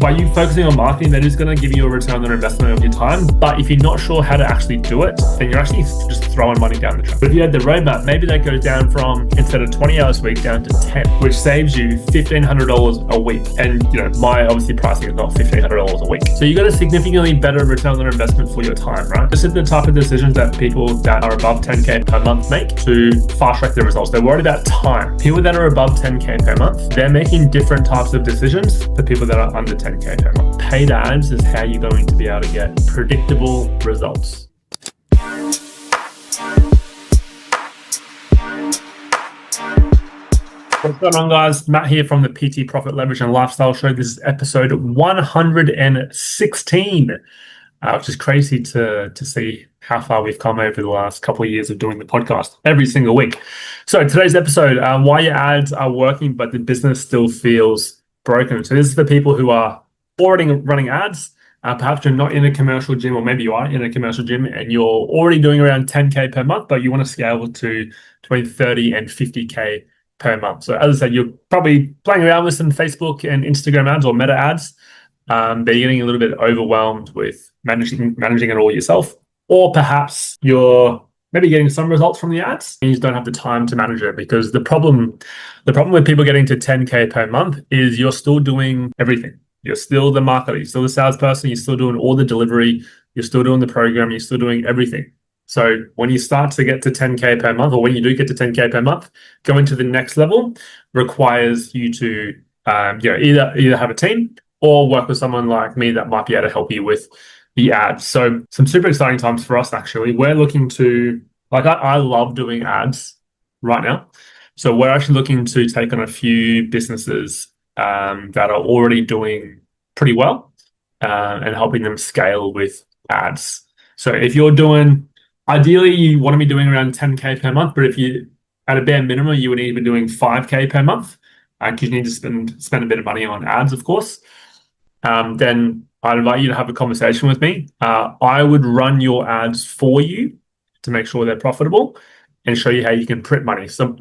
By you focusing on marketing, that is going to give you a return on investment of your time. But if you're not sure how to actually do it, then you're actually just throwing money down the track. But if you had the roadmap, maybe that goes down from, instead of 20 hours a week, down to 10, which saves you $1,500 a week. And my obviously pricing is not $1,500 a week. So you got a significantly better return on investment for your time, right? This is the type of decisions that people that are above 10K per month make to fast track their results. They're worried about time. People that are above 10K per month, they're making different types of decisions for people that are under 10K per month. Paid ads is how you're going to be able to get predictable results. What's going on, guys? Matt here from the PT Profit Leverage and Lifestyle Show. This is episode 116, which is crazy to see how far we've come over the last couple of years of doing the podcast every single week. So today's episode, why your ads are working, but the business still feels broken. So this is for people who are already running ads. Perhaps you're not in a commercial gym, or maybe you are in a commercial gym and you're already doing around 10K per month, but you want to scale to between 30 and 50K per month. So as I said, you're probably playing around with some Facebook and Instagram ads or meta ads, but you're getting a little bit overwhelmed with managing it all yourself. Or perhaps you're maybe getting some results from the ads and you just don't have the time to manage it, because the problem with people getting to 10K per month is you're still doing everything. You're still the marketer, you're still the salesperson, you're still doing all the delivery, you're still doing the program, you're still doing everything. So when you start to get to 10K per month, or when you do get to 10K per month, going to the next level requires you to either have a team or work with someone like me that might be able to help you with the ads. So some super exciting times for us, actually. We're looking to, I love doing ads right now. So we're actually looking to take on a few businesses that are already doing pretty well and helping them scale with ads. So if you're doing, ideally you want to be doing around 10K per month, but if you, at a bare minimum, you would need to be doing 5K per month, because you need to spend a bit of money on ads, of course. Then I'd invite you to have a conversation with me. I would run your ads for you to make sure they're profitable and show you how you can print money. Some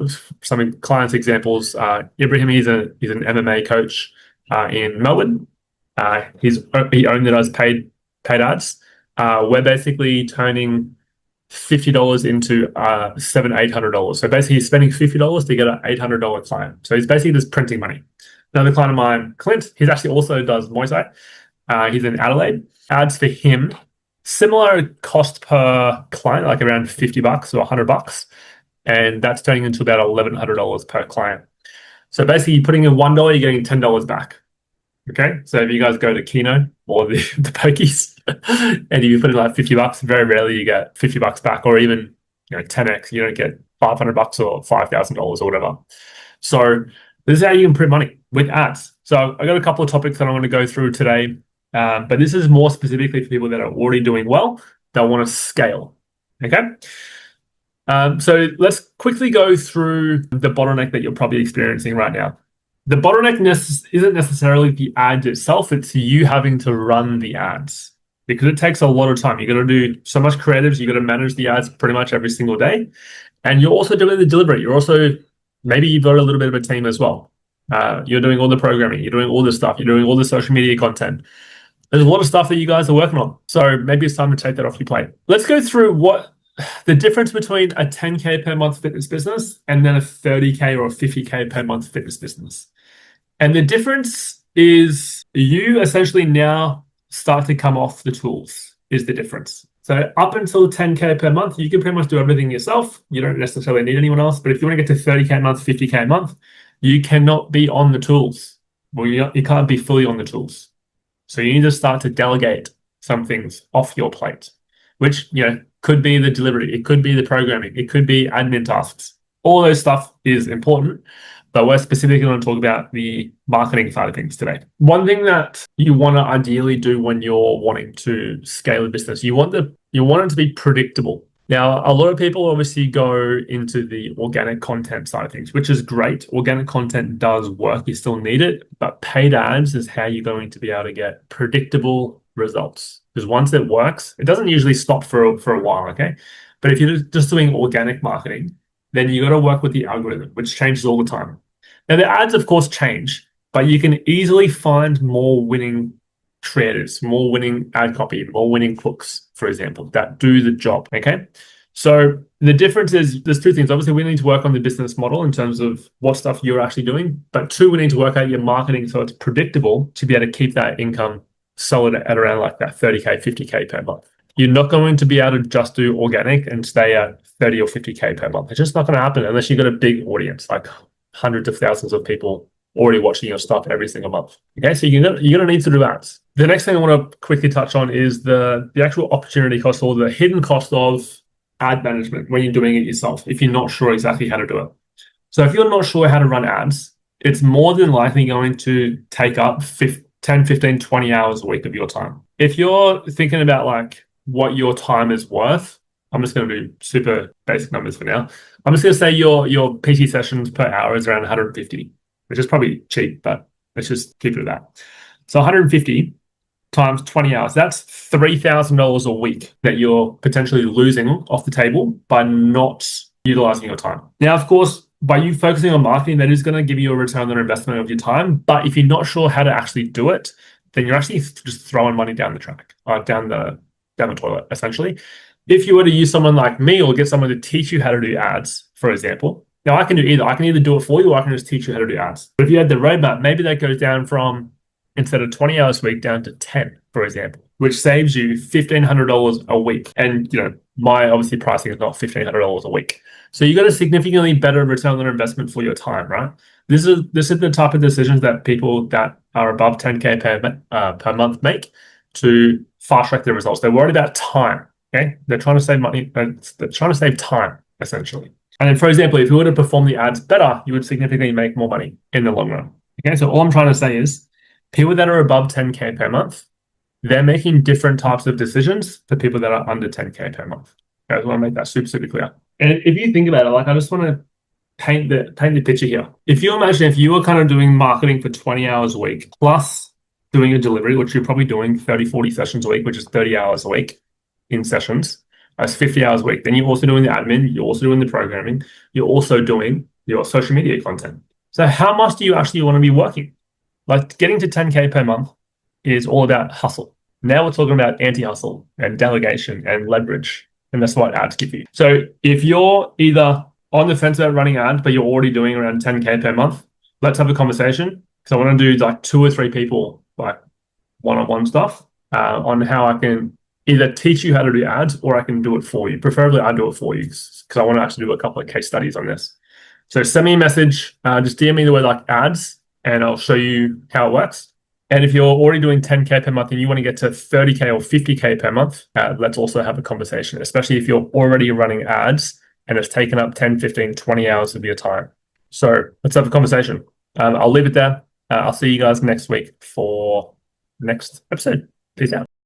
clients' examples, Ibrahim, he's an MMA coach in Melbourne. He only does paid ads. We're basically turning $50 into $700-800. So basically he's spending $50 to get an $800 client. So he's basically just printing money. Another client of mine, Clint, he actually also does Muay Thai. He's in Adelaide. Ads for him, similar cost per client, like around $50 or $100, and that's turning into about $1,100 per client. So basically, you're putting in $1, you're getting $10 back. Okay, so if you guys go to Keno or the Pokies, and you put in like $50, very rarely you get $50 back, or even 10x. You don't get $500 or $5,000 or whatever. So this is how you can print money with ads. So I got a couple of topics that I want to go through today. But this is more specifically for people that are already doing well, that want to scale. Okay. So let's quickly go through the bottleneck that you're probably experiencing right now. The bottleneck isn't necessarily the ads itself, it's you having to run the ads, because it takes a lot of time. You got to do so much creatives, you got to manage the ads pretty much every single day. And you're also doing the delivery. You're also, maybe you've got a little bit of a team as well. You're doing all the programming, you're doing all this stuff, you're doing all the social media content. There's a lot of stuff that you guys are working on. So maybe it's time to take that off your plate. Let's go through what the difference between a 10K per month fitness business and then a 30K or a 50K per month fitness business. And the difference is you essentially now start to come off the tools is the difference. So up until 10K per month, you can pretty much do everything yourself. You don't necessarily need anyone else. But if you want to get to 30K a month, 50K a month, you cannot be on the tools. Well, you can't be fully on the tools. So you need to start to delegate some things off your plate, which could be the delivery, it could be the programming, it could be admin tasks. All those stuff is important, but we're specifically going to talk about the marketing side of things today. One thing that you want to ideally do when you're wanting to scale a business, you want it to be predictable. Now, a lot of people obviously go into the organic content side of things, which is great. Organic content does work. You still need it, but paid ads is how you're going to be able to get predictable results. Because once it works, it doesn't usually stop for a while, okay? But if you're just doing organic marketing, then you got to work with the algorithm, which changes all the time. Now, the ads, of course, change. but you can easily find more winning creators, more winning ad copy, more winning hooks, for example, that do the job. Okay. So the difference is there's two things. Obviously, we need to work on the business model in terms of what stuff you're actually doing. But two, we need to work out your marketing so it's predictable to be able to keep that income solid at around like that 30K, 50K per month. You're not going to be able to just do organic and stay at 30 or 50K per month. It's just not going to happen unless you've got a big audience, like hundreds of thousands of people already watching your stuff every single month. Okay, so you're gonna need to do ads. The next thing I want to quickly touch on is the actual opportunity cost or the hidden cost of ad management when you're doing it yourself, if you're not sure exactly how to do it. So if you're not sure how to run ads, it's more than likely going to take up 10, 15, 20 hours a week of your time. If you're thinking about like what your time is worth, I'm just going to do super basic numbers for now. I'm just going to say your PT sessions per hour is around 150, which is probably cheap, but let's just keep it at that. So 150 times 20 hours, that's $3,000 a week that you're potentially losing off the table by not utilizing your time. Now, of course, by you focusing on marketing, that is going to give you a return on investment of your time. But if you're not sure how to actually do it, then you're actually just throwing money down the track, down the toilet, essentially. If you were to use someone like me or get someone to teach you how to do ads, for example, now I can do either. I can either do it for you or I can just teach you how to do ads. But if you had the roadmap, maybe that goes down from, instead of 20 hours a week, down to 10, for example, which saves you $1,500 a week. And, my obviously pricing is not $1,500 a week. So you got a significantly better return on investment for your time, right? This is the type of decisions that people that are above 10K per month make to fast track their results. They're worried about time. Okay, they're trying to save money. They're trying to save time, essentially. And then, for example, if you were to perform the ads better, you would significantly make more money in the long run. Okay, so all I'm trying to say is people that are above 10K per month, they're making different types of decisions to people that are under 10K per month. Okay, I just want to make that super, super clear. And if you think about it, like I just want to paint the picture here. If you imagine if you were kind of doing marketing for 20 hours a week, plus doing a delivery, which you're probably doing 30, 40 sessions a week, which is 30 hours a week in sessions, that's 50 hours a week. Then you're also doing the admin, you're also doing the programming, you're also doing your social media content. So how much do you actually want to be working? Like getting to 10K per month is all about hustle. Now we're talking about anti-hustle and delegation and leverage. And that's what ads give you. So if you're either on the fence about running ads, but you're already doing around 10K per month, let's have a conversation. Because I want to do like 2 or 3 people, like one-on-one stuff on how I can either teach you how to do ads or I can do it for you. Preferably I do it for you because I want to actually do a couple of case studies on this. So send me a message, just DM me the word like ads and I'll show you how it works. And if you're already doing 10K per month and you want to get to 30K or 50K per month, let's also have a conversation, especially if you're already running ads and it's taken up 10, 15, 20 hours of your time. So let's have a conversation. I'll leave it there. I'll see you guys next week for the next episode. Peace out.